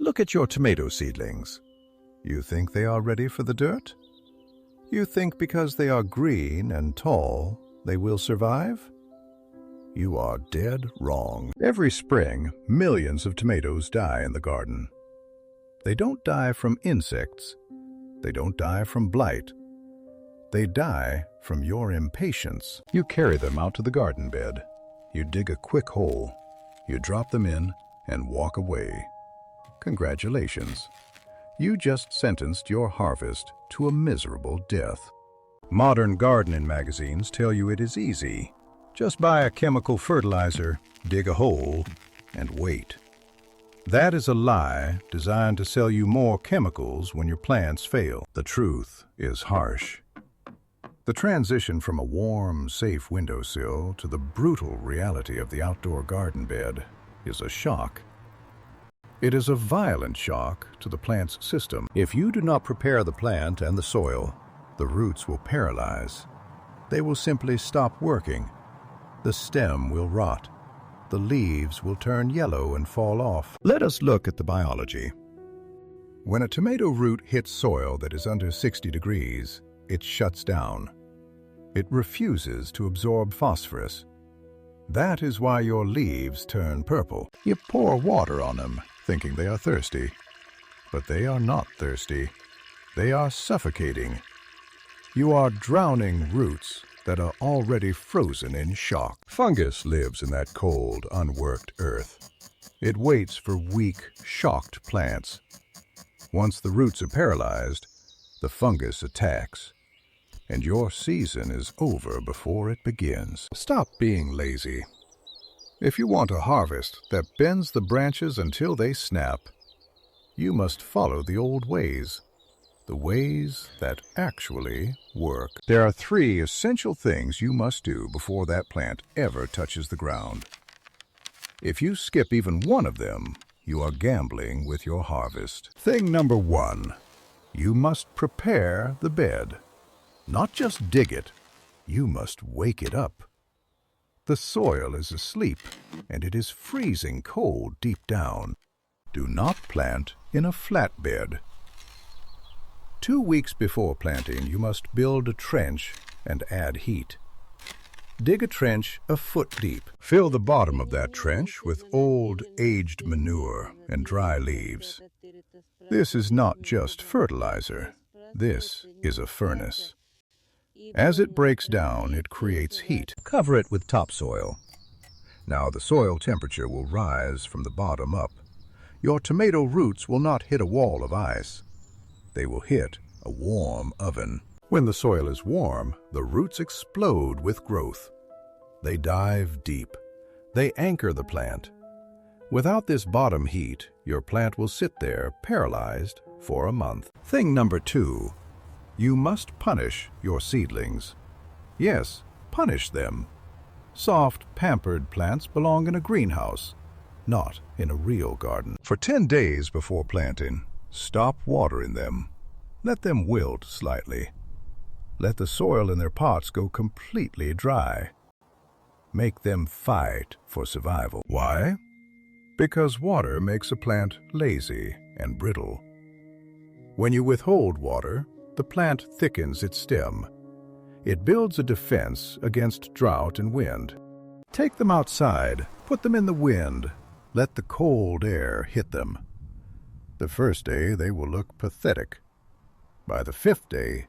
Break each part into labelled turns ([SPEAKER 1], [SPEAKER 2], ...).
[SPEAKER 1] Look at your tomato seedlings. You think they are ready for the dirt? You think because they are green and tall, they will survive? You are dead wrong. Every spring, millions of tomatoes die in the garden. They don't die from insects. They don't die from blight. They die from your impatience. You carry them out to the garden bed. You dig a quick hole. You drop them in and walk away. Congratulations. You just sentenced your harvest to a miserable death. Modern gardening magazines tell you it is easy. Just buy a chemical fertilizer, dig a hole, and wait. That is a lie designed to sell you more chemicals when your plants fail. The truth is harsh. The transition from a warm, safe windowsill to the brutal reality of the outdoor garden bed is a shock. It is a violent shock to the plant's system. If you do not prepare the plant and the soil, the roots will paralyze. They will simply stop working. The stem will rot. The leaves will turn yellow and fall off. Let us look at the biology. When a tomato root hits soil that is under 60 degrees, it shuts down. It refuses to absorb phosphorus. That is why your leaves turn purple. You pour water on them, thinking they are thirsty. But they are not thirsty. They are suffocating. You are drowning roots that are already frozen in shock. Fungus lives in that cold, unworked earth. It waits for weak, shocked plants. Once the roots are paralyzed, the fungus attacks. And your season is over before it begins. Stop being lazy. If you want a harvest that bends the branches until they snap, you must follow the old ways, the ways that actually work. There are 3 essential things you must do before that plant ever touches the ground. If you skip even one of them, you are gambling with your harvest. Thing number 1, you must prepare the bed. Not just dig it, you must wake it up. The soil is asleep, and it is freezing cold deep down. Do not plant in a flat bed. 2 weeks before planting, you must build a trench and add heat. Dig a trench a foot deep. Fill the bottom of that trench with old, aged manure and dry leaves. This is not just fertilizer. This is a furnace. As it breaks down, it creates heat. Cover it with topsoil. Now the soil temperature will rise from the bottom up. Your tomato roots will not hit a wall of ice. They will hit a warm oven. When the soil is warm, the roots explode with growth. They dive deep. They anchor the plant. Without this bottom heat, your plant will sit there paralyzed for a month. Thing number 2. You must punish your seedlings. Yes, punish them. Soft, pampered plants belong in a greenhouse, not in a real garden. For 10 days before planting, stop watering them. Let them wilt slightly. Let the soil in their pots go completely dry. Make them fight for survival. Why? Because water makes a plant lazy and brittle. When you withhold water, the plant thickens its stem. It builds a defense against drought and wind. Take them outside, put them in the wind, let the cold air hit them. The first day they will look pathetic. By the 5th day,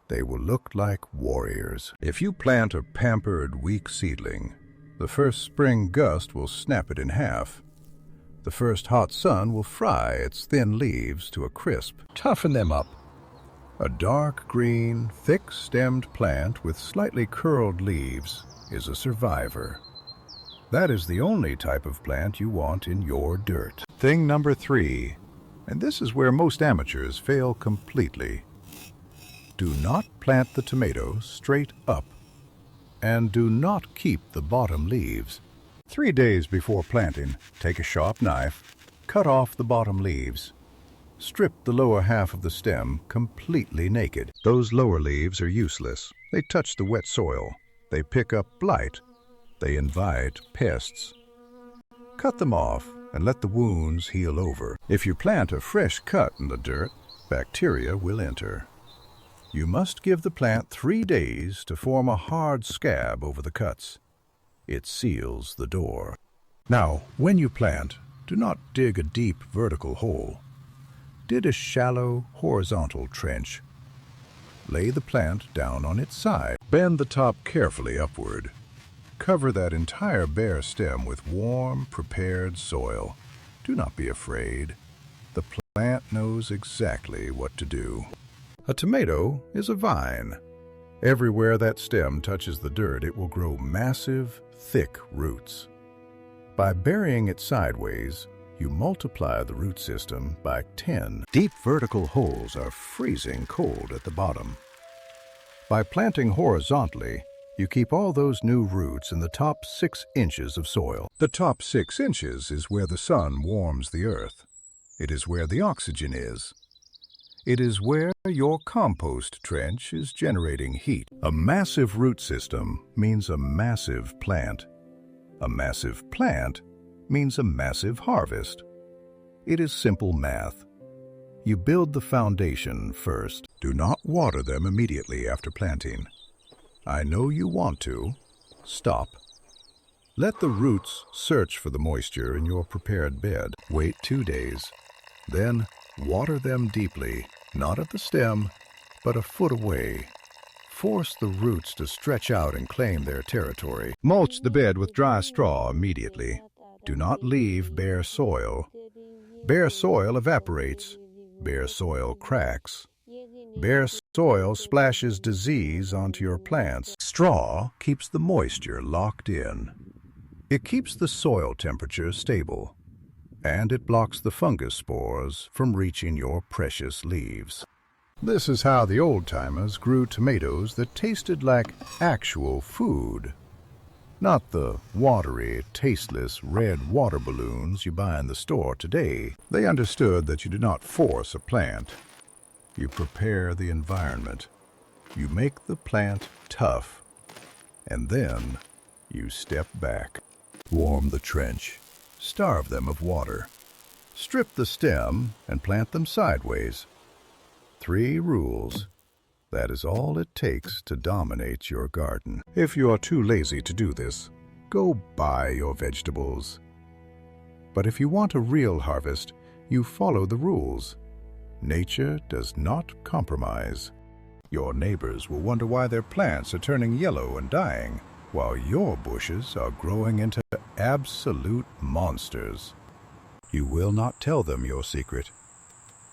[SPEAKER 1] they will look like warriors. If you plant a pampered, weak seedling, the first spring gust will snap it in half. The first hot sun will fry its thin leaves to a crisp. Toughen them up. A dark green, thick-stemmed plant with slightly curled leaves is a survivor. That is the only type of plant you want in your dirt. Thing number 3, and this is where most amateurs fail completely. Do not plant the tomato straight up, and do not keep the bottom leaves. 3 days before planting, take a sharp knife, cut off the bottom leaves. Strip the lower half of the stem completely naked. Those lower leaves are useless. They touch the wet soil. They pick up blight. They invite pests. Cut them off and let the wounds heal over. If you plant a fresh cut in the dirt, bacteria will enter. You must give the plant 3 days to form a hard scab over the cuts. It seals the door. Now, when you plant, do not dig a deep vertical hole. Dig a shallow horizontal trench. Lay the plant down on its side. Bend the top carefully upward. Cover that entire bare stem with warm, prepared soil. Do not be afraid. The plant knows exactly what to do. A tomato is a vine. Everywhere that stem touches the dirt, it will grow massive, thick roots. By burying it sideways, you multiply the root system by 10. Deep vertical holes are freezing cold at the bottom. By planting horizontally, you keep all those new roots in the top 6 inches of soil. The top 6 inches is where the sun warms the earth. It is where the oxygen is. It is where your compost trench is generating heat. A massive root system means a massive plant. A massive plant means a massive harvest. It is simple math. You build the foundation first. Do not water them immediately after planting. I know you want to. Stop. Let the roots search for the moisture in your prepared bed. Wait 2 days. Then water them deeply, not at the stem, but a foot away. Force the roots to stretch out and claim their territory. Mulch the bed with dry straw immediately. Do not leave bare soil. Bare soil evaporates. Bare soil cracks. Bare soil splashes disease onto your plants. Straw keeps the moisture locked in. It keeps the soil temperature stable, and it blocks the fungus spores from reaching your precious leaves. This is how the old-timers grew tomatoes that tasted like actual food, not the watery, tasteless red water balloons you buy in the store today. They understood that you do not force a plant. You prepare the environment. You make the plant tough, and then you step back. Warm the trench. Starve them of water. Strip the stem and plant them sideways. 3 rules. That is all it takes to dominate your garden. If you are too lazy to do this, go buy your vegetables. But if you want a real harvest, you follow the rules. Nature does not compromise. Your neighbors will wonder why their plants are turning yellow and dying, while your bushes are growing into absolute monsters. You will not tell them your secret.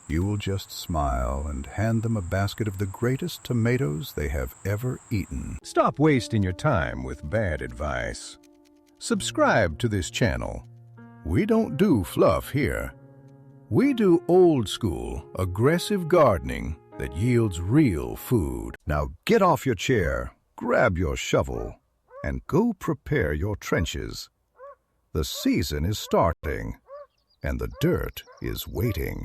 [SPEAKER 1] You will just smile and hand them a basket of the greatest tomatoes they have ever eaten. Stop wasting your time with bad advice. Subscribe to this channel. We don't do fluff here. We do old school, aggressive gardening that yields real food. Now get off your chair, grab your shovel, and go prepare your trenches. The season is starting, and the dirt is waiting.